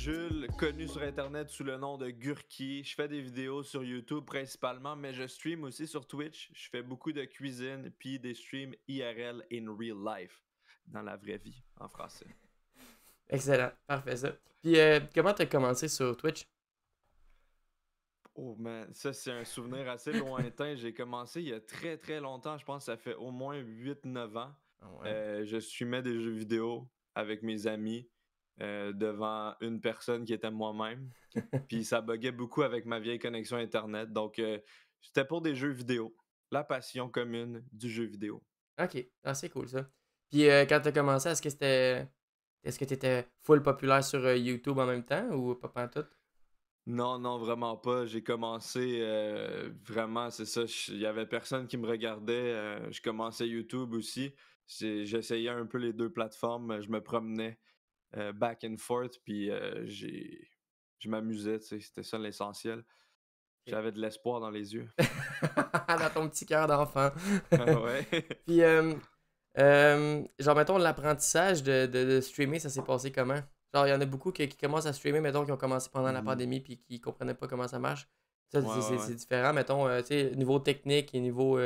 Jules, connu sur Internet sous le nom de Gurki. Je fais des vidéos sur YouTube principalement, mais je stream aussi sur Twitch. Je fais beaucoup de cuisine, puis des streams IRL in real life, dans la vraie vie, en français. Excellent, parfait ça. Puis comment t'as commencé sur Twitch? Oh man, ça c'est un souvenir assez lointain. J'ai commencé il y a très très longtemps, je pense que ça fait au moins 8 9 ans. Ah ouais. Je streamais des jeux vidéo avec mes amis devant une personne qui était moi-même. Puis ça buguait beaucoup avec ma vieille connexion Internet. Donc, c'était pour des jeux vidéo. La passion commune du jeu vidéo. Ok, ah, c'est cool ça. Puis quand t'as commencé, est-ce que t'étais full populaire sur YouTube en même temps ou pas pantoute? Non, non, vraiment pas. J'ai commencé vraiment, c'est ça. Il y avait personne qui me regardait. Je commençais YouTube aussi. J'essayais un peu les deux plateformes. Je me promenais back and forth. Puis je m'amusais, tu sais. C'était ça l'essentiel. Ok. J'avais de l'espoir dans les yeux. Dans ton petit cœur d'enfant. Ouais. Puis, genre, mettons, l'apprentissage de streamer, ça s'est passé comment? Genre, il y en a beaucoup qui commencent à streamer, mettons, qui ont commencé pendant la Mhm. pandémie puis qui comprenaient pas comment ça marche. Ça, Ouais, ouais, ouais. c'est différent, mettons, tu sais, niveau technique et niveau...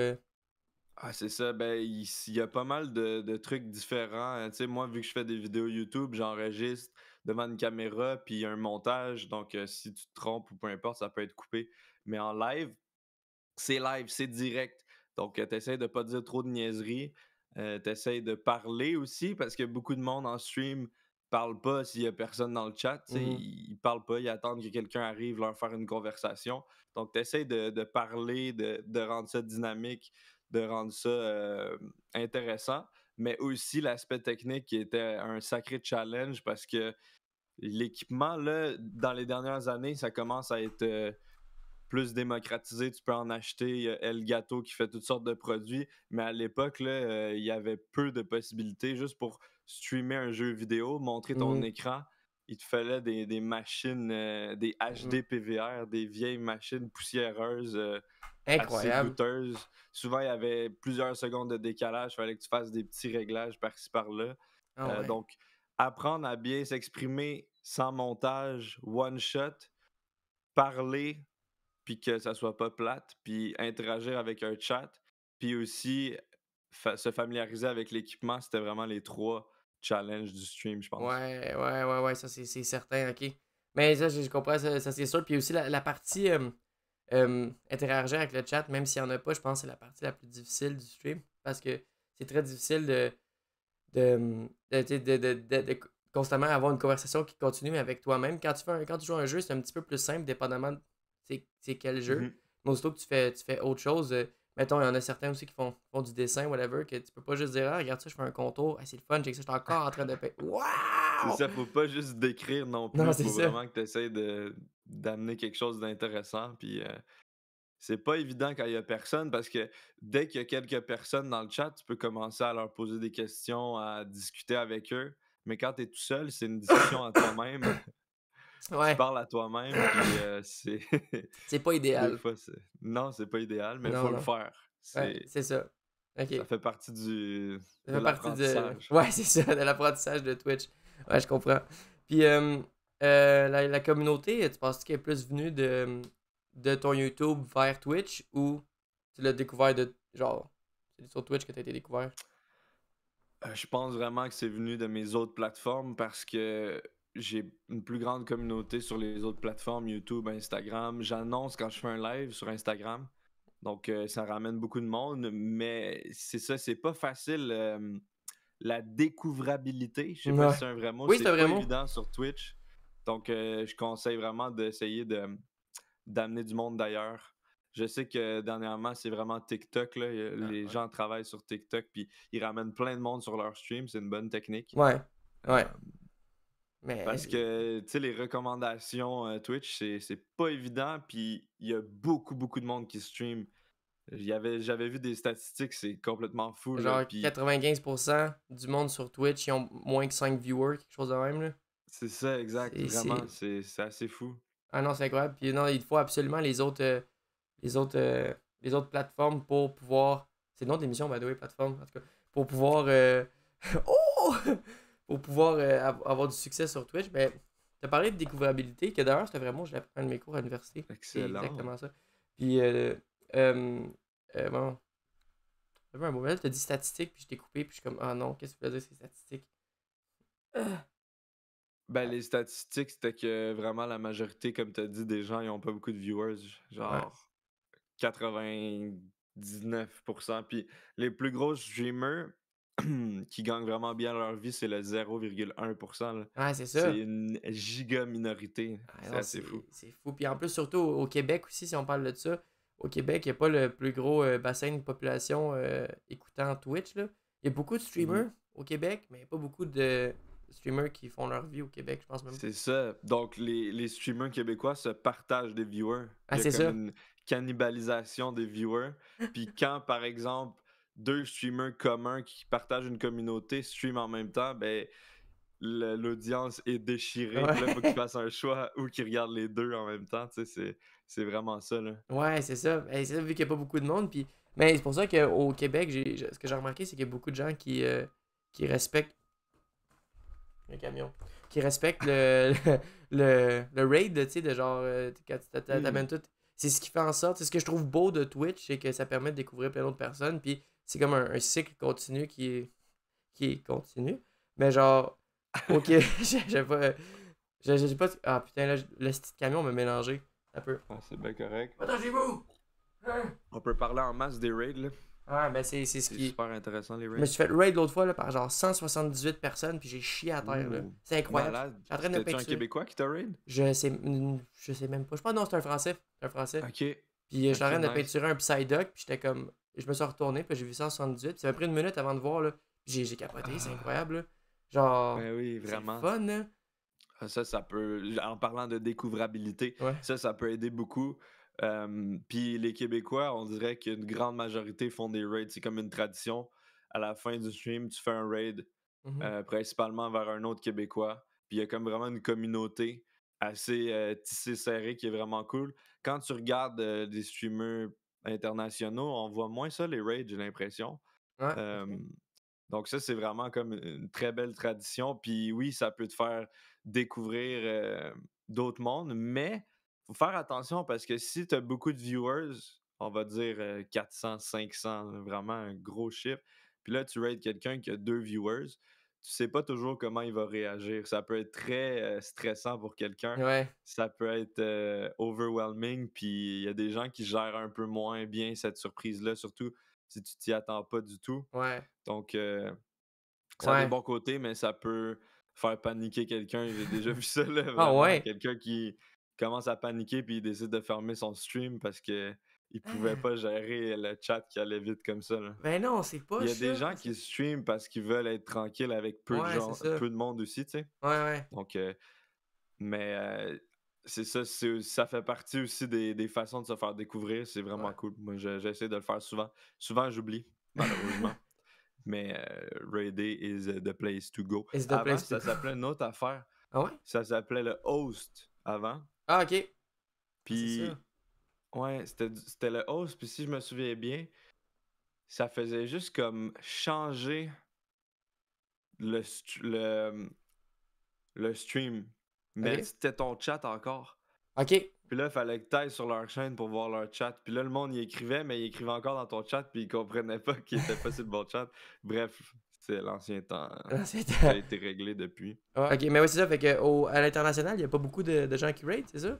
Ah, c'est ça. Ben, il y a pas mal de trucs différents. Tu sais, moi, vu que je fais des vidéos YouTube, j'enregistre devant une caméra, puis il y a un montage. Donc, si tu te trompes ou peu importe, ça peut être coupé. Mais en live, c'est direct. Donc, tu essaies de pas dire trop de niaiseries. Tu essaies de parler aussi, parce que beaucoup de monde en stream parle pas s'il y a personne dans le chat. Tu sais, mhm, ils parlent pas, ils attendent que quelqu'un arrive leur faire une conversation. Donc, tu essaies de parler, de rendre ça dynamique, de rendre ça intéressant. Mais aussi l'aspect technique qui était un sacré challenge parce que l'équipement, là, dans les dernières années, ça commence à être plus démocratisé, tu peux en acheter. Il y a Elgato qui fait toutes sortes de produits, mais à l'époque, là, il y avait peu de possibilités. Juste pour streamer un jeu vidéo, montrer ton mhm, écran, il te fallait des machines, des mhm. HD PVR, des vieilles machines poussiéreuses, assez Incroyable. douteuses. Souvent, il y avait plusieurs secondes de décalage, il fallait que tu fasses des petits réglages par-ci par-là. Ah ouais. Donc, apprendre à bien s'exprimer sans montage, one shot, parler puis que ça soit pas plate, puis interagir avec un chat, puis aussi se familiariser avec l'équipement, c'était vraiment les 3 challenges du stream, je pense. Ouais, ça c'est certain, ok. Mais ça, je comprends, ça, c'est sûr. Puis aussi la partie interagir avec le chat, même s'il n'y en a pas, je pense que c'est la partie la plus difficile du stream. Parce que c'est très difficile de constamment avoir une conversation qui continue, mais avec toi-même. Quand tu joues à un jeu, c'est un petit peu plus simple, dépendamment de c'est quel jeu. Mmh. Mais aussitôt que tu fais autre chose, mettons, il y en a certains aussi qui font du dessin, whatever, que tu peux pas juste dire, ah, regarde ça, je fais un contour, ah, c'est le fun, j'ai que ça, je suis encore en train de faire. C'est Waouh! ça, faut pas juste décrire non Non, plus, c'est faut ça. vraiment que tu essaies d'amener quelque chose d'intéressant, puis, c'est pas évident quand il y a personne parce que dès qu'il y a quelques personnes dans le chat, tu peux commencer à leur poser des questions, à discuter avec eux, mais quand tu es tout seul, c'est une discussion à toi-même. Tu Ouais, parles à toi-même, puis c'est c'est pas des idéal. fois, c'est non, c'est pas idéal, mais il Non, faut le non. faire. Ouais, c'est ça. Ok. Ça fait partie du Ça de fait partie de. l'apprentissage. Ouais, c'est ça, de l'apprentissage de Twitch. Ouais, je comprends. Puis, la communauté, tu penses qu'elle est plus venue de ton YouTube vers Twitch ou tu l'as découvert de. Genre, c'est sur Twitch que tu as été découvert? Je pense vraiment que c'est venu de mes autres plateformes parce que j'ai une plus grande communauté sur les autres plateformes, YouTube, Instagram. J'annonce quand je fais un live sur Instagram, donc ça ramène beaucoup de monde, mais c'est ça, c'est pas facile, la découvrabilité, je sais pas si Ouais. c'est un vrai mot, Oui, c'est c'est un pas vrai mot. évident sur Twitch. Donc je conseille vraiment d'essayer d'amener du monde d'ailleurs. Je sais que dernièrement, c'est vraiment TikTok, là. Ah, Les ouais. gens travaillent sur TikTok, puis ils ramènent plein de monde sur leur stream. C'est une bonne technique. Ouais. Euh, Ouais. Mais. Parce que, tu sais, les recommandations Twitch, c'est pas évident, puis il y a beaucoup, beaucoup de monde qui stream. J'avais vu des statistiques, c'est complètement fou, là. Genre Puis 95% du monde sur Twitch, ils ont moins que 5 viewers, quelque chose de même, là. c'est ça, exact. Vraiment, C'est. c'est assez fou. Ah non, c'est incroyable. Puis non, il faut absolument les autres, les autres plateformes pour pouvoir. C'est le nom de l'émission, by the way, plateforme, en tout cas. Pour pouvoir. Oh! Pour pouvoir avoir du succès sur Twitch, ben, t'as parlé de découvrabilité, que d'ailleurs, c'était vraiment, je l'ai appris dans un de mes cours à l'université. C'est Excellent. exactement ça. Puis, bon, j'avais un mot, là, t'as dit statistique, puis je t'ai coupé, puis je suis comme, ah non, qu'est-ce que tu veux dire, c'est statistique? Ah, Ben, les statistiques, c'était que vraiment la majorité, comme tu as dit, des gens, ils ont pas beaucoup de viewers. ouais. Genre 99%. Puis les plus gros streamers qui gagnent vraiment bien leur vie, c'est le 0,1%, là. Ouais, c'est C'est ça. une giga minorité. Ah C'est non, assez fou. c'est fou. Puis en plus, surtout au Québec aussi, si on parle de ça, au Québec, il n'y a pas le plus gros bassin de population écoutant Twitch, là. Il y a beaucoup de Mhm. streamers au Québec, mais il n'y a pas beaucoup de streamers qui font leur vie au Québec, je pense même pas. C'est ça. Donc, les streamers québécois se partagent des viewers. Ah, Il y a c'est comme ça. une cannibalisation des viewers. Puis quand, par exemple, deux streamers communs qui partagent une communauté streament en même temps, ben, l'audience est déchirée. Puis là, il faut qu'ils Ouais, fassent un choix ou qu'ils regardent les deux en même temps. Tu sais, c'est vraiment ça, là. ouais, c'est ça. Et c'est ça, vu qu'il n'y a pas beaucoup de monde. Puis... Mais c'est pour ça qu'au Québec, ce que j'ai remarqué, c'est qu'il y a beaucoup de gens qui respectent le camion. Qui respectent le raid, tu sais, de genre, quand Oui. t'amènes tout. C'est ce qui fait en sorte, c'est ce que je trouve beau de Twitch, c'est que ça permet de découvrir plein d'autres personnes, puis c'est comme un cycle continu qui est continu. Mais genre, ok, j'ai pas, j'ai pas, ah putain, là, le petit camion m'a mélangé un peu. Ah, c'est bien correct. Attends, chez vous! Hein? On peut parler en masse des raids, là. Ouais, ben c'est ce C'est qui. super intéressant, les Je me raids. suis fait raid l'autre fois là, par genre 178 personnes, puis j'ai chié à terre, là. Ouh. C'est incroyable. Malade. J'étais en train de me C'était-tu un peinturer. Québécois qui t'a raid? Je sais même pas. Je pense que non, c'est un français. C'est un français. Ok. Puis j'étais en Ok, train de nice. peinturer un Psyduck, puis j'étais comme. Je me suis retourné, puis j'ai vu 178. Puis ça m'a pris une minute avant de voir, là. Puis j'ai capoté, c'est Ah, incroyable, là. Genre, ben oui, c'est le vraiment. fun, là. Ah, ça peut, en parlant de découvrabilité, Ouais. ça peut aider beaucoup. Puis les Québécois, on dirait qu'une grande majorité font des raids. C'est comme une tradition. À la fin du stream, tu fais un raid, Mhm. principalement vers un autre Québécois. Puis il y a comme vraiment une communauté assez tissée serrée qui est vraiment cool. Quand tu regardes des streamers internationaux, on voit moins ça, les raids, j'ai l'impression. Ouais, ok. Hem, donc ça, c'est vraiment comme une très belle tradition. Puis oui, ça peut te faire découvrir, d'autres mondes, mais faut faire attention parce que si tu as beaucoup de viewers, on va dire, 400-500, là, vraiment un gros chiffre, puis là, tu rates quelqu'un qui a 2 viewers, tu sais pas toujours comment il va réagir. Ça peut être très, stressant pour quelqu'un, Ouais, ça peut être, overwhelming, puis il y a des gens qui gèrent un peu moins bien cette surprise-là, surtout si tu t'y attends pas du tout. ouais, Donc, ça a des ouais. bons côtés, mais ça peut faire paniquer quelqu'un. J'ai déjà vu ça, là, Ah vraiment. ouais. Quelqu'un qui commence à paniquer puis il décide de fermer son stream parce que il pouvait Ah, pas gérer le chat qui allait vite comme ça, là. ben non, c'est Il pas y a des ça. gens qui streament parce qu'ils veulent être tranquilles avec peu de Ouais, c'est gens, ça. peu de monde aussi, tu sais. Ouais, ouais. Donc, mais c'est ça, ça fait partie aussi des façons de se faire découvrir. C'est vraiment Ouais. cool. Moi, j'essaie de le faire souvent. Souvent, j'oublie, malheureusement. Mais Raider is the place to go. It's the Avant, place to ça go. s'appelait une autre affaire. Ah ouais? Ça s'appelait le host avant. Ah, ok. Ah, c'est ça. Puis, ouais, c'était le host. Puis, si je me souviens bien, ça faisait juste comme changer le, le stream. Mais Ok. c'était ton chat encore. Ok. Puis là, il fallait que tu ailles sur leur chaîne pour voir leur chat. Puis là, le monde y écrivait, mais il écrivait encore dans ton chat, puis il comprenait pas qu'il était pas sur le bon chat. Bref, c'est l'ancien temps. Ah, c'est Ça a été réglé depuis. ah, ok, mais oui, c'est ça. Fait que à l'international, il n'y a pas beaucoup de gens qui raid, c'est ça?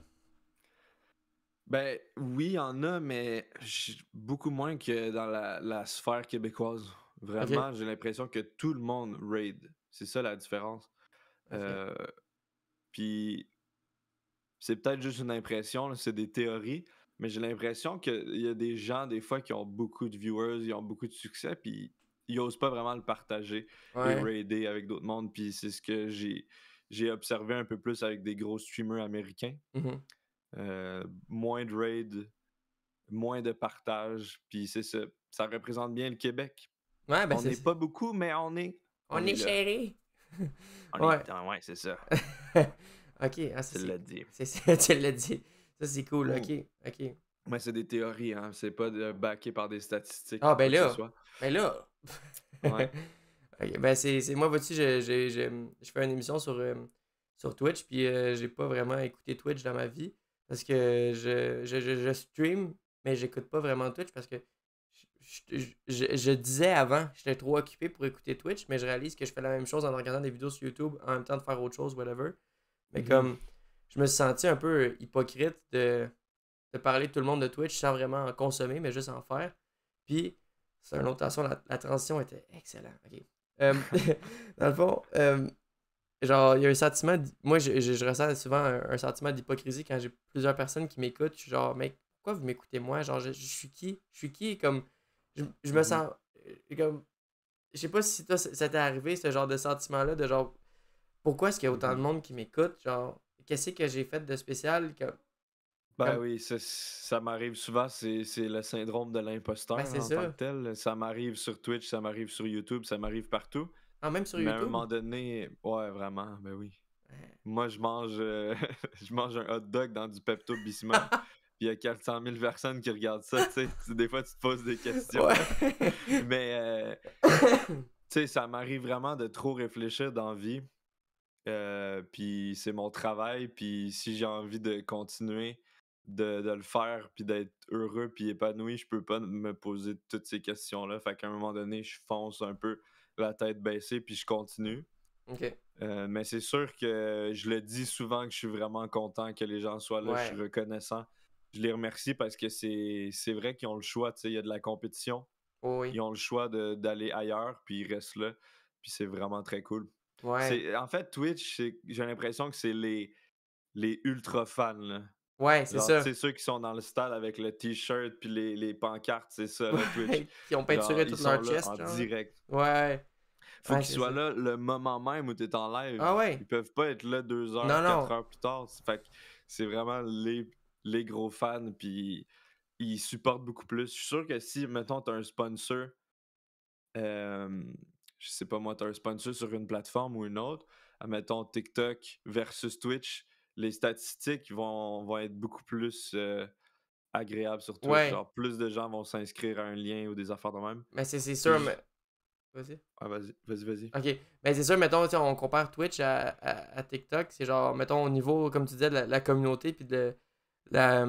Ben oui, il y en a, mais beaucoup moins que dans la sphère québécoise. Ok. Vraiment, j'ai l'impression que tout le monde raid. C'est ça la différence. Ok. Euh, Puis c'est peut-être juste une impression, là, c'est des théories, mais j'ai l'impression qu'il y a des gens, des fois, qui ont beaucoup de viewers, ils ont beaucoup de succès, puis ils osent pas vraiment le partager et Ouais. raider avec d'autres mondes. Puis c'est ce que j'ai observé un peu plus avec des gros streamers américains. Mhm. Moins de raids, moins de partage, puis c'est ça. Ça représente bien le Québec. Ouais, ben On c'est n'est ça. pas beaucoup, mais on On est est là. chéri. On est Ouais. dedans, ouais, c'est ça. Ok, ah, ça Tu c'est. l'as dit. Tu l'as dit. Ça c'est cool. Ouh. Ok. Ok. Mais c'est des théories, hein. C'est pas backé par des statistiques Ah, ou quoi ben que ce là. soit. Ben là. Ouais. Ok, ben c'est. Moi, vois-tu, je fais une émission sur sur Twitch, puis j'ai pas vraiment écouté Twitch dans ma vie. Parce que je stream, mais j'écoute pas vraiment Twitch parce que je disais avant, j'étais trop occupé pour écouter Twitch, mais je réalise que je fais la même chose en regardant des vidéos sur YouTube en même temps de faire autre chose, whatever. Mais Mhm. comme je me suis senti un peu hypocrite de parler de tout le monde de Twitch sans vraiment en consommer, mais juste en faire. Puis, c'est une autre façon, la transition était excellente. Ok. Euh, dans le fond, genre, il y a un sentiment. Moi, je ressens souvent un sentiment d'hypocrisie quand j'ai plusieurs personnes qui m'écoutent. Je suis genre, mec, pourquoi vous m'écoutez moi? Genre, je suis qui? Je suis qui? Comme, je me Mhm. sens. Comme, je sais pas si toi, ça t'est arrivé, ce genre de sentiment-là, de genre, pourquoi est-ce qu'il y a autant de Mhm. monde qui m'écoute? Genre, qu'est-ce que j'ai fait de spécial? Ben Comme, oui, ça m'arrive souvent, c'est le syndrome de ben, l'imposteur c'est en tant que ça. tel. Ça m'arrive sur Twitch, ça m'arrive sur YouTube, ça m'arrive partout. Ah, même sur Mais à un YouTube? moment donné, ouais, vraiment, ben oui. Ouais. Moi, je mange, je mange un hot dog dans du Pepto-Bismol, puis il y a 400 000 personnes qui regardent ça, tu sais. Des fois, tu te poses des questions. Ouais. Mais, tu sais, ça m'arrive vraiment de trop réfléchir dans la vie. Puis c'est mon travail, puis si j'ai envie de continuer de le faire, puis d'être heureux, puis épanoui, je peux pas me poser toutes ces questions-là. Fait qu'à un moment donné, je fonce un peu la tête baissée, puis je continue. Ok. Mais c'est sûr que je le dis souvent que je suis vraiment content que les gens soient là, je suis Ouais. reconnaissant. Je les remercie parce que c'est vrai qu'ils ont le choix, tu sais, il y a de la compétition, Oh oui. ils ont le choix d'aller ailleurs, puis ils restent là, puis c'est vraiment très cool. Ouais. C'est en fait, Twitch, j'ai l'impression que c'est les ultra fans, là. Ouais, c'est Genre, tu ça. sais, ceux qui sont dans le stade avec le t-shirt puis les pancartes, c'est ça, là, Twitch. Ouais. Qui ont Genre, peinturé ils toute sont leur là chest, en genre. Là. direct. Ouais. Faut Ouais, qu'ils c'est soient ça. là le moment même où tu es en live. Ah ouais. Ils peuvent pas être là 2 Non, heures, 4 non. heures plus tard. Fait que c'est vraiment les gros fans, puis ils supportent beaucoup plus. Je suis sûr que si, mettons, tu as un sponsor, hem, je sais pas moi, tu as un sponsor sur une plateforme ou une autre, admettons TikTok versus Twitch, les statistiques vont être beaucoup plus, agréables sur Twitch. Ouais. Genre, plus de gens vont s'inscrire à un lien ou des affaires de même. Mais c'est Puis sûr, j mais. Vas-y. ah vas-y. Ok. Mais c'est sûr, mettons, tu sais, on compare Twitch à TikTok. C'est genre, mettons, au niveau, comme tu disais, de la communauté, puis de la.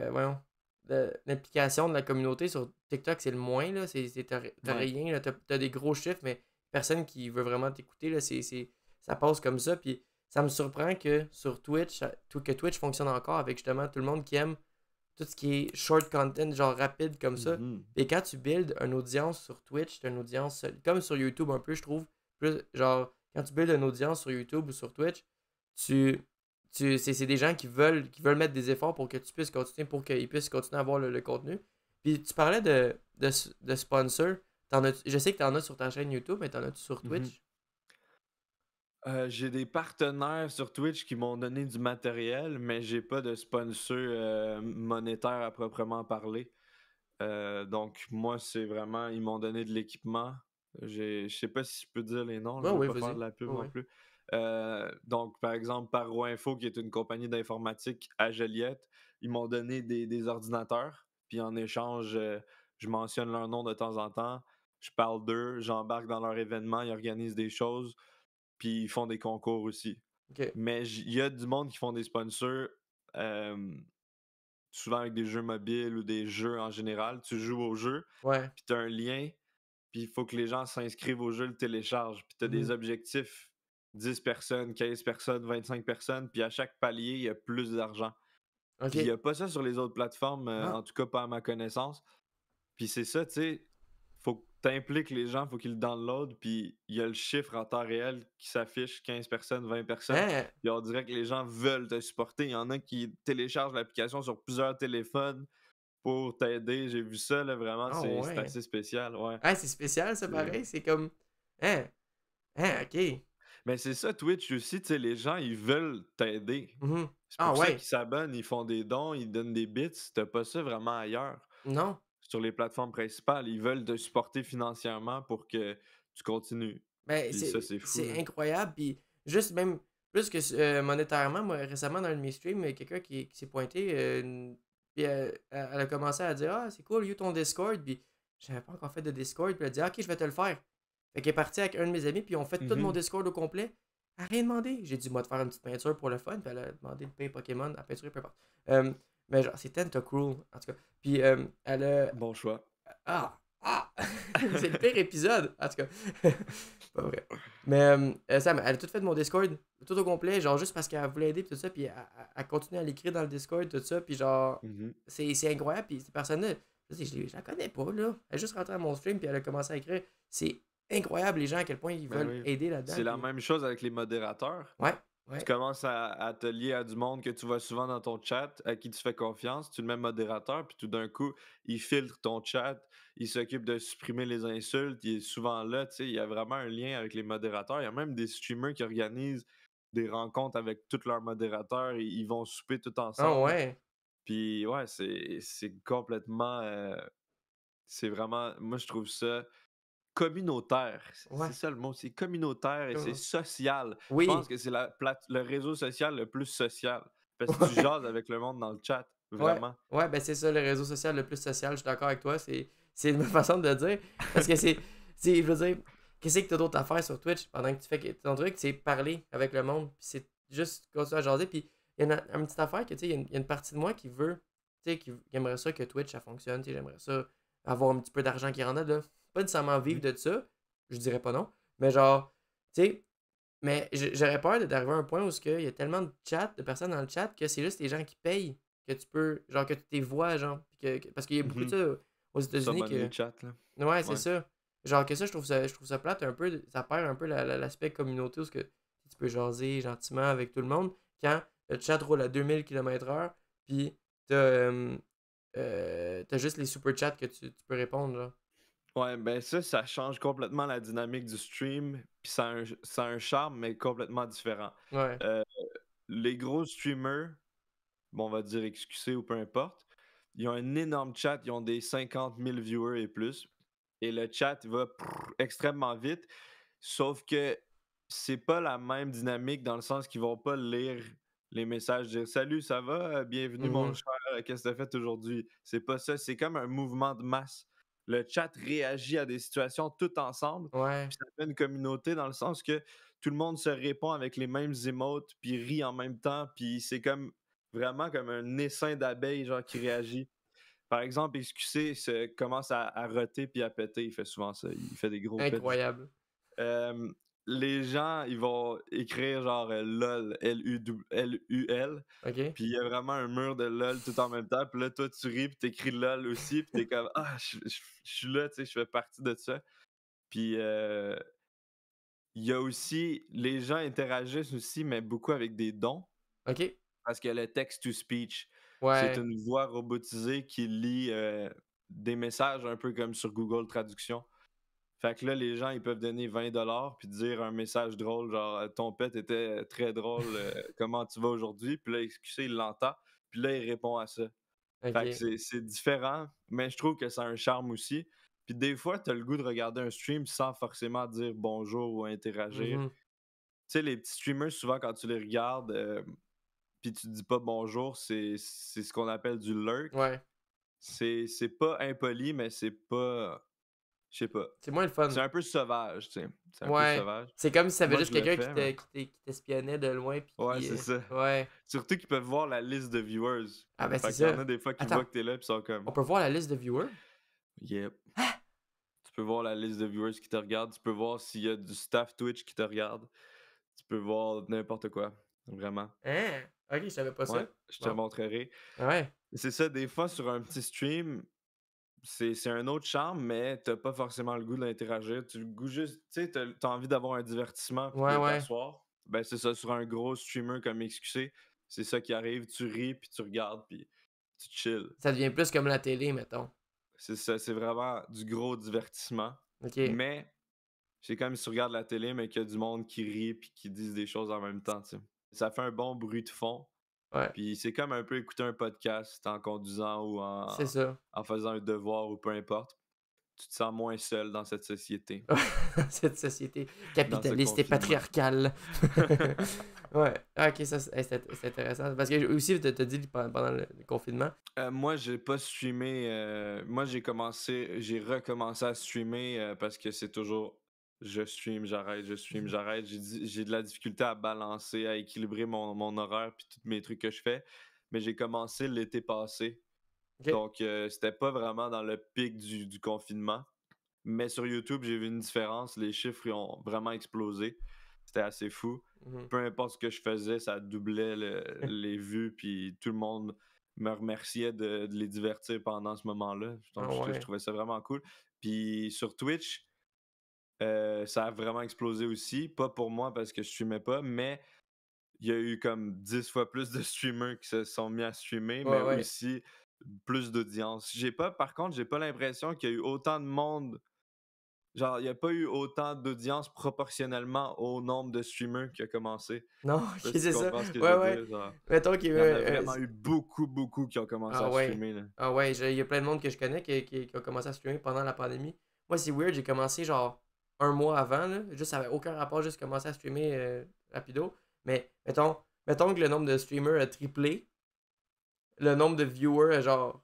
Voyons. De l'implication de la communauté sur TikTok, c'est le moins, là. T'as Ouais. rien, là. T'as des gros chiffres, mais personne qui veut vraiment t'écouter, là. Ça passe comme ça. Puis ça me surprend que sur Twitch, que Twitch fonctionne encore avec justement tout le monde qui aime tout ce qui est short content, genre rapide comme ça. Mmh. Et quand tu builds une audience sur Twitch, c'est une audience comme sur YouTube un peu, je trouve. Plus, genre, quand tu builds une audience sur YouTube ou sur Twitch, tu, c'est des gens qui veulent mettre des efforts pour que tu puisses continuer, pour qu'ils puissent continuer à avoir le contenu. Puis tu parlais de sponsors. Je sais que tu en as sur ta chaîne YouTube, mais t'en as-tu sur Mmh. Twitch? J'ai des partenaires sur Twitch qui m'ont donné du matériel, mais j'ai pas de sponsor, monétaire à proprement parler. Donc moi, c'est vraiment ils m'ont donné de l'équipement. Je sais pas si je peux dire les noms, là, Ouais, je veux oui, pas faire vas-y. de la pub Ouais, non ouais. plus. Donc par exemple, Paro Info, qui est une compagnie d'informatique à Joliette, ils m'ont donné des ordinateurs, puis en échange, je mentionne leur nom de temps en temps, je parle d'eux, j'embarque dans leur événement, ils organisent des choses, puis ils font des concours aussi. Ok. Mais il y a du monde qui font des sponsors, hem souvent avec des jeux mobiles ou des jeux en général. Tu joues au jeu, Ouais. puis tu as un lien, puis il faut que les gens s'inscrivent au jeu, le téléchargent. Puis tu as des Mhm. objectifs, 10 personnes, 15 personnes, 25 personnes, puis à chaque palier, il y a plus d'argent. Puis il y Ok. a pas ça sur les autres plateformes, Ah. en tout cas pas à ma connaissance. Puis c'est ça, tu sais, faut que tu impliques les gens, faut qu'ils le downloadent, puis il y a le chiffre en temps réel qui s'affiche, 15 personnes, 20 personnes, Hein? puis on dirait que les gens veulent te supporter. Il y en a qui téléchargent l'application sur plusieurs téléphones pour t'aider. J'ai vu ça, là, vraiment, Ah c'est ouais. assez spécial, ouais. Ah, c'est spécial, ça, C'est pareil. C'est comme. Hein? Hein, ok. mais c'est ça Twitch aussi, tu sais, les gens, ils veulent t'aider. Mhm. C'est Ah pour ça ouais. qu'ils s'abonnent, ils font des dons, ils donnent des bits. Tu pas ça vraiment ailleurs, Non. sur les plateformes principales. Ils veulent te supporter financièrement pour que tu continues. Ben, Puis ça, c'est fou, c'est là. incroyable. Puis, juste même, plus que monétairement, moi, récemment, dans un de mes streams, quelqu'un qui s'est pointé, puis elle a commencé à dire: Ah, c'est cool, you ton Discord. Puis, j'avais pas encore fait de Discord. Puis, elle a dit: Ah, ok, je vais te le faire. Fait qu'elle est partie avec un de mes amis, puis on fait tout mon Mmh. Discord au complet. Elle a rien demandé. J'ai dit, moi, de faire une petite peinture pour le fun, puis elle a demandé de payer Pokémon à peinturer, peu importe. Mais genre, c'est Tentacruel, en tout cas. Puis elle a. Bon choix. Ah! Ah! C'est le pire épisode, en tout cas. Pas vrai. Mais Sam, elle a tout fait de mon Discord, tout au complet, genre juste parce qu'elle voulait aider, pis tout ça, puis elle continue à l'écrire dans le Discord, tout ça, puis genre, Mhm. c'est incroyable, puis cette personne-là, je la connais pas, là. Elle est juste rentrée à mon stream, puis elle a commencé à écrire. C'est incroyable, les gens, à quel point ils Ben veulent oui. aider là-dedans, C'est la puis même chose avec les modérateurs. ouais, Tu ouais. commences à te lier à du monde que tu vois souvent dans ton chat, à qui tu fais confiance, tu le mets modérateur, puis tout d'un coup, il filtre ton chat, il s'occupe de supprimer les insultes, il est souvent là, tu sais, il y a vraiment un lien avec les modérateurs. Il y a même des streamers qui organisent des rencontres avec tous leurs modérateurs, et ils vont souper tout Ah ensemble. ouais, Puis ouais, c'est complètement... c'est vraiment... Moi, je trouve ça communautaire. C'est ouais. ça le mot, c'est communautaire et c'est Oh. social. Je pense Oui, que c'est le réseau social le plus social. Parce que tu ouais. jases avec le monde dans le chat, Ouais, vraiment. ouais, ben c'est ça le réseau social le plus social, je suis d'accord avec toi, c'est ma façon de le dire. Parce que je veux dire, qu'est-ce que t'as d'autre à faire sur Twitch pendant que tu fais ton truc, c'est parler avec le monde, puis c'est juste continuer à jaser, puis il y a une petite affaire que, tu sais, il y a une partie de moi qui veut, tu sais, qui aimerait ça que Twitch, ça fonctionne, tu sais, j'aimerais ça avoir un petit peu d'argent qui rentre là, pas nécessairement vivre Mhm. de ça, je dirais pas non, mais genre, tu sais, mais j'aurais peur d'arriver à un point où il y a tellement de chat, de personnes dans le chat, que c'est juste les gens qui payent que tu peux, genre que tu tes voix, genre. Parce qu'il y a beaucoup de Mhm. ça aux États-Unis Summon les que. chats, là. Ouais, c'est Ouais. ça. Genre que ça, je trouve ça plate un peu. Ça perd un peu l'aspect communauté où tu peux jaser gentiment avec tout le monde. Quand le chat roule à 2000 km/h, puis t'as juste les super chats que tu peux répondre, genre. Ouais, ben ça change complètement la dynamique du stream. Puis ça a un charme, mais complètement différent. Ouais. Euh, les gros streamers, bon, on va dire XQC ou peu importe, ils ont un énorme chat, ils ont des 50 000 viewers et plus. Et le chat il va extrêmement vite. Sauf que c'est pas la même dynamique dans le sens qu'ils vont pas lire les messages, dire salut, ça va, bienvenue mon Mhm. cher, qu'est-ce que t'as fait aujourd'hui? C'est pas ça, c'est comme un mouvement de masse. Le chat réagit à des situations tout ensemble, Ouais. puis ça fait une communauté dans le sens que tout le monde se répond avec les mêmes emotes, puis rit en même temps, puis c'est comme vraiment comme un essaim d'abeilles genre qui réagit. Par exemple, XQC commence à roter puis à péter, il fait souvent ça, il fait des gros pets. Incroyable. Euh, les gens, ils vont écrire genre LOL, L-U-L, Ok? puis il y a vraiment un mur de LOL tout en même temps, puis là, toi, tu ris, puis t'écris LOL aussi, puis t'es comme « Ah, je suis là, tu sais, je fais partie de ça. » Puis il y a aussi, les gens interagissent aussi, mais beaucoup avec des dons, Ok? parce que le text-to-speech, c'est Ouais. une voix robotisée qui lit des messages un peu comme sur Google Traduction. Fait que là, les gens, ils peuvent donner 20$ puis dire un message drôle, genre ton pet était très drôle, comment tu vas aujourd'hui? Puis là, excusez, il l'entend, puis là, il répond à ça. Fait que Ok. c'est différent, mais je trouve que ça a un charme aussi. Puis des fois, tu as le goût de regarder un stream sans forcément dire bonjour ou interagir. Mhm. Tu sais, les petits streamers, souvent, quand tu les regardes, puis tu dis pas bonjour, c'est ce qu'on appelle du lurk. Ouais. C'est pas impoli, mais c'est pas. Je sais pas. C'est moins le C'est fun. un peu sauvage, tu sais. C'est un peu Ouais. sauvage. C'est comme si t'avais Moi, juste je le quelqu'un fais, mais qui t'espionnait de loin puis ouais, qui. c'est ça. Ouais. Surtout qu'ils peuvent voir la liste de viewers. Ah ben c'est Fait qu'il y en ça. a des fois qui Attends, voient que t'es là, puis sont on comme peut voir la liste de viewers? Yep. Tu peux voir la liste de viewers qui te regardent. Tu peux voir s'il y a du staff Twitch qui te regarde. Tu peux voir n'importe quoi. Vraiment. Hein? Ok, je savais pas Ouais, ça. je te Bon. montrerai. Ouais. C'est ça, des fois, sur un petit stream, c'est un autre charme, mais t'as pas forcément le goût d'interagir. Tu le goût juste, tu sais, t'as envie d'avoir un divertissement puis Ouais, de ouais. t'asseoir. Ben, c'est ça, sur un gros streamer comme XQC, c'est ça qui arrive. Tu ris, puis tu regardes, puis tu chill. Ça devient plus comme la télé, mettons. C'est ça, c'est vraiment du gros divertissement. Ok. Mais c'est comme si tu regardes la télé, mais qu'il y a du monde qui rit puis qui disent des choses en même temps, tu sais. Ça fait un bon bruit de fond. Ouais. Puis c'est comme un peu écouter un podcast en conduisant ou C'est ça. en faisant un devoir ou peu importe. Tu te sens moins seul dans cette société, Cette société dans ce capitaliste et confinement. patriarcale. Ouais. Ah, ok, ça c'est intéressant. Parce que aussi, tu as dit pendant le confinement. Moi, j'ai pas streamé. Moi, j'ai recommencé à streamer parce que c'est toujours je stream, j'arrête, je stream, j'arrête. J'ai de la difficulté à balancer, à équilibrer mon horaire puis tous mes trucs que je fais. Mais j'ai commencé l'été passé. Ok. Donc, c'était pas vraiment dans le pic du confinement. Mais sur YouTube, j'ai vu une différence. Les chiffres ils ont vraiment explosé. C'était assez fou. Mhm. Peu importe ce que je faisais, ça doublait les vues. Puis tout le monde me remerciait de les divertir pendant ce moment-là. Ah Donc, je ouais. trouvais ça vraiment cool. Puis sur Twitch, ça a vraiment explosé aussi. Pas pour moi parce que je streamais pas, mais il y a eu comme 10 fois plus de streamers qui se sont mis à streamer, mais Ouais, ouais. aussi plus d'audience. Par contre, j'ai pas l'impression qu'il y a eu autant de monde. Genre, il y a pas eu autant d'audience proportionnellement au nombre de streamers qui a commencé. Non, Je sais ok, pas si tu c'est ça. comprends ce que je Ouais, veux ouais. dire. Genre, Mettons qu'il y il y en a a vraiment eu beaucoup, beaucoup qui ont commencé Ah à ouais. streamer, là. Ah ouais, il y a plein de monde que je connais qui ont commencé à streamer pendant la pandémie. Moi, c'est weird, j'ai commencé genre un mois avant, là. Juste, ça avait aucun rapport, juste commencé à streamer rapido. Mais mettons que le nombre de streamers a triplé, le nombre de viewers a genre.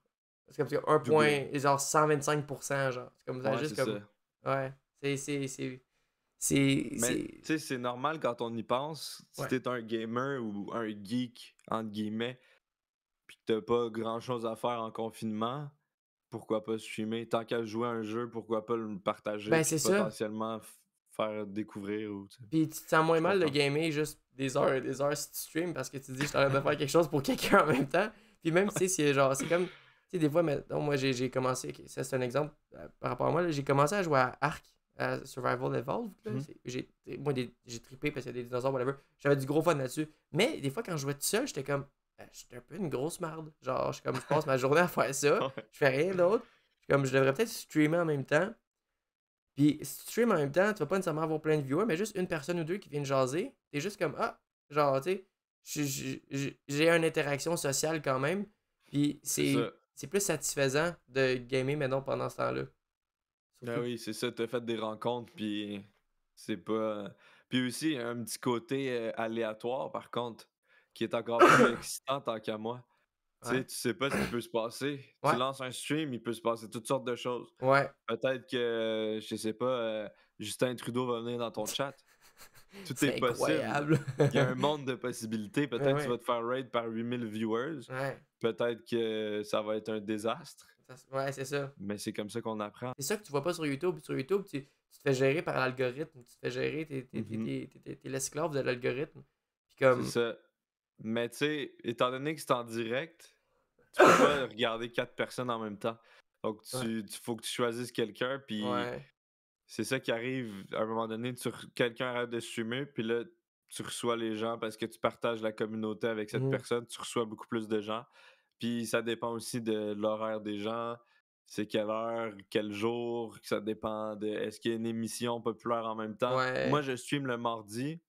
C'est comme ça, un Doublé. point, genre 125%, genre. C'est comme ça, Ouais, juste c'est comme. ça. Ouais. C'est. Mais tu sais, c'est normal quand on y pense. Si Ouais. t'es un gamer ou un geek, entre guillemets, pis que t'as pas grand-chose à faire en confinement, pourquoi pas streamer? Tant qu'à jouer à un jeu, pourquoi pas le partager Ben, puis c'est ça. potentiellement faire découvrir ou tu sais. Puis tu te sens moins Je mal de comprends. gamer juste des heures et des heures si tu stream parce que tu te dis je suis en train de faire quelque chose pour quelqu'un en même temps. Puis même, tu sais, c'est genre, c'est comme, tu sais, des fois, mettons, moi j'ai commencé, ok, ça c'est un exemple par rapport à moi, là, j'ai commencé à jouer à Ark, à Survival Evolved. Là, Mhm. moi, j'ai trippé parce qu'il y a des dinosaures, whatever. J'avais du gros fun là-dessus. Mais des fois, quand je jouais tout seul, j'étais comme, j'étais un peu une grosse marde. Genre, je passe ma journée à faire ça, Ouais. je fais rien d'autre. Je suis comme, je devrais peut-être streamer en même temps. Puis si tu stream en même temps, tu vas pas nécessairement avoir plein de viewers, mais juste une personne ou deux qui viennent jaser. T'es juste comme, ah, genre, tu sais, j'ai une interaction sociale quand même. Puis C'est ça. c'est plus satisfaisant de gamer maintenant pendant ce temps-là. Ah Surtout. oui, c'est ça, t'as fait des rencontres, puis c'est pas. Puis aussi, il y a un petit côté aléatoire, par contre, qui est encore plus excitant tant qu'à moi. Ouais. Tu sais pas ce qui peut se passer. Tu Ouais. lances un stream, il peut se passer toutes sortes de choses. Ouais. Peut-être que, je sais pas, Justin Trudeau va venir dans ton chat. Tout est C'est possible. incroyable. Il y a un monde de possibilités. Mais Peut-être que tu ouais. vas te faire raid par 8000 viewers. Ouais. Peut-être que ça va être un désastre. Ouais, c'est ça. Mais c'est comme ça qu'on apprend. C'est ça que tu vois pas sur YouTube. Sur YouTube, tu te fais gérer par l'algorithme. Tu te fais gérer, Mhm. t'es l'esclave de l'algorithme. Puis C'est comme. ça. Mais tu sais, étant donné que c'est en direct, tu peux pas regarder 4 personnes en même temps. Donc, Ouais. faut que tu choisisses quelqu'un, puis Ouais. c'est ça qui arrive à un moment donné. Quelqu'un arrête de streamer, puis là, tu reçois les gens parce que tu partages la communauté avec cette Mhm. personne, tu reçois beaucoup plus de gens. Puis ça dépend aussi de l'horaire des gens. C'est quelle heure, quel jour, ça dépend de est-ce qu'il y a une émission populaire en même temps. Moi, Ouais. je stream le mardi,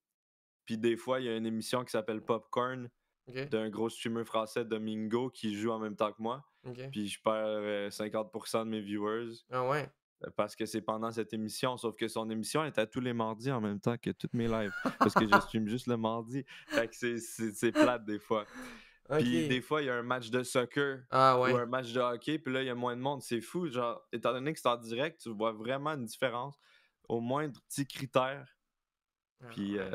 puis des fois, il y a une émission qui s'appelle Popcorn Ok. d'un gros streamer français, Domingo, qui joue en même temps que moi. Ok. Puis je perds 50% de mes viewers Ah ouais. parce que c'est pendant cette émission. Sauf que son émission est à tous les mardis en même temps que toutes mes lives. Parce que je stream juste le mardi. Fait que c'est plate des fois. Puis Ok. des fois, il y a un match de soccer Ah ou ouais. un match de hockey. Puis là, il y a moins de monde. C'est fou. Genre, étant donné que c'est en direct, tu vois vraiment une différence au moindre petit critère. Ah Puis ouais.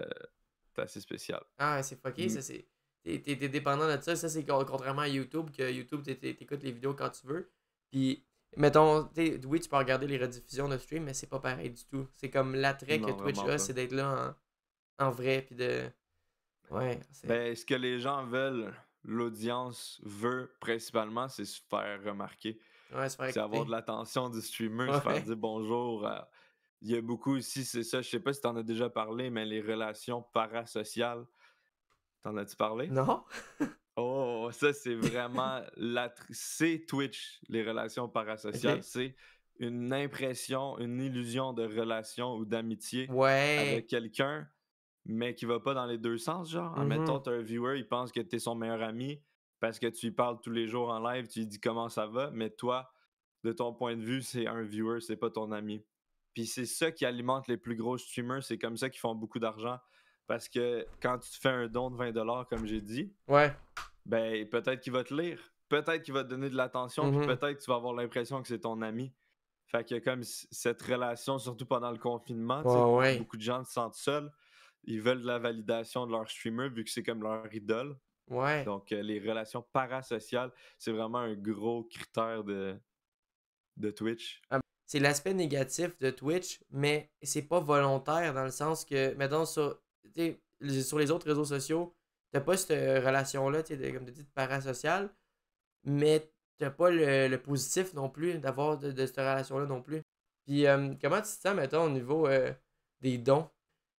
c'est assez spécial. Ah, c'est fucké, Mm. ça c'est. T'es dépendant de ça. Ça, c'est contrairement à YouTube, que YouTube, t'écoutes les vidéos quand tu veux. Puis, mettons, oui, tu peux regarder les rediffusions de stream, mais c'est pas pareil du tout. C'est comme l'attrait que Non, Twitch vraiment a, pas. c'est d'être là en vrai, puis de. Ouais, c'est. Ben, ce que les gens veulent, l'audience veut principalement, c'est se faire remarquer. Ouais, se faire C'est avoir de écouter. l'attention du streamer, se faire Ouais. dire bonjour. Il y a beaucoup aussi, c'est ça, je sais pas si t'en as déjà parlé, mais les relations parasociales, t'en as-tu parlé? Non? Oh, ça, c'est vraiment c'est Twitch, les relations parasociales. Ok. C'est une impression, une illusion de relation ou d'amitié Ouais. avec quelqu'un, mais qui va pas dans les deux sens, genre. Admettons, Mhm. t'as un viewer, il pense que t'es son meilleur ami parce que tu lui parles tous les jours en live, tu lui dis comment ça va, mais toi, de ton point de vue, c'est un viewer, c'est pas ton ami. Puis c'est ça qui alimente les plus gros streamers, c'est comme ça qu'ils font beaucoup d'argent. Parce que quand tu te fais un don de 20$, comme j'ai dit, Ouais. ben peut-être qu'il va te lire, peut-être qu'il va te donner de l'attention, puis Mhm. peut-être que tu vas avoir l'impression que c'est ton ami. Fait qu'il y a comme cette relation, surtout pendant le confinement, tu sais, Ouais, ouais. beaucoup de gens se sentent seuls. Ils veulent de la validation de leur streamer vu que c'est comme leur idole. Ouais. Donc, les relations parasociales, c'est vraiment un gros critère de Twitch. C'est l'aspect négatif de Twitch, mais c'est pas volontaire dans le sens que, mettons, sur les autres réseaux sociaux, t'as pas cette relation-là, comme tu dis, de parasocial, mais t'as pas le positif non plus d'avoir de cette relation-là non plus. Puis, comment tu te sens, mettons, au niveau des dons?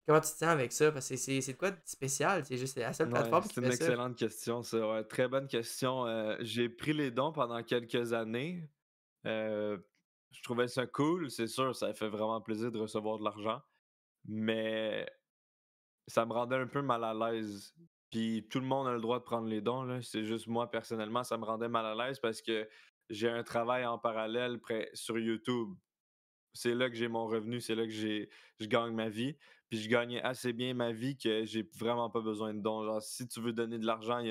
Comment tu te sens avec ça? Parce que c'est de quoi de spécial? C'est juste la seule Ouais, plateforme qui c'est une fait ça. excellente question, ça. Ouais, très bonne question. J'ai pris les dons pendant quelques années. Euh, je trouvais ça cool, c'est sûr, ça fait vraiment plaisir de recevoir de l'argent, mais ça me rendait un peu mal à l'aise. Puis tout le monde a le droit de prendre les dons, là. C'est juste moi, personnellement, ça me rendait mal à l'aise parce que j'ai un travail en parallèle sur YouTube. C'est là que j'ai mon revenu, c'est là que je gagne ma vie. Puis je gagnais assez bien ma vie que j'ai vraiment pas besoin de dons. Genre, si tu veux donner de l'argent,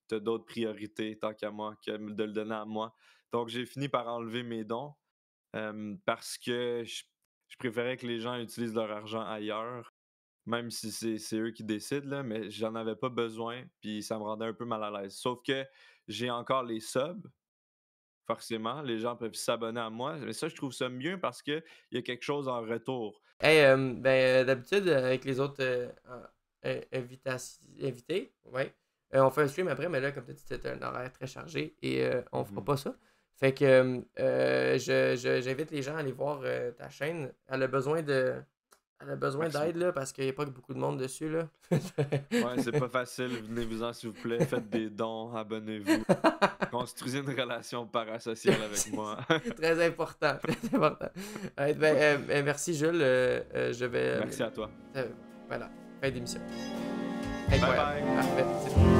t'as d'autres priorités tant qu'à moi que de le donner à moi. Donc j'ai fini par enlever mes dons parce que je préférais que les gens utilisent leur argent ailleurs, même si c'est eux qui décident, là, mais j'en avais pas besoin, puis ça me rendait un peu mal à l'aise. Sauf que j'ai encore les subs, forcément, les gens peuvent s'abonner à moi, mais ça, je trouve ça mieux parce qu'il y a quelque chose en retour. Hey, d'habitude, avec les autres invités, ouais, on fait un stream après, mais là, comme tu as dit, c'était un horaire très chargé et on fera Mhm. pas ça. Fait que j'invite les gens à aller voir ta chaîne. Elle a besoin Merci d'aide beaucoup. là, parce qu'il n'y a pas beaucoup de monde dessus. Là. Ouais, c'est pas facile, venez-vous-en s'il vous plaît, faites des dons, abonnez-vous, construisez une relation parasociale avec C'est moi. très important. Très important. Merci Jules. Je vais. Merci à toi. Euh, voilà, fin d'émission. Bye Incroyable. bye! Parfait. C'est bon.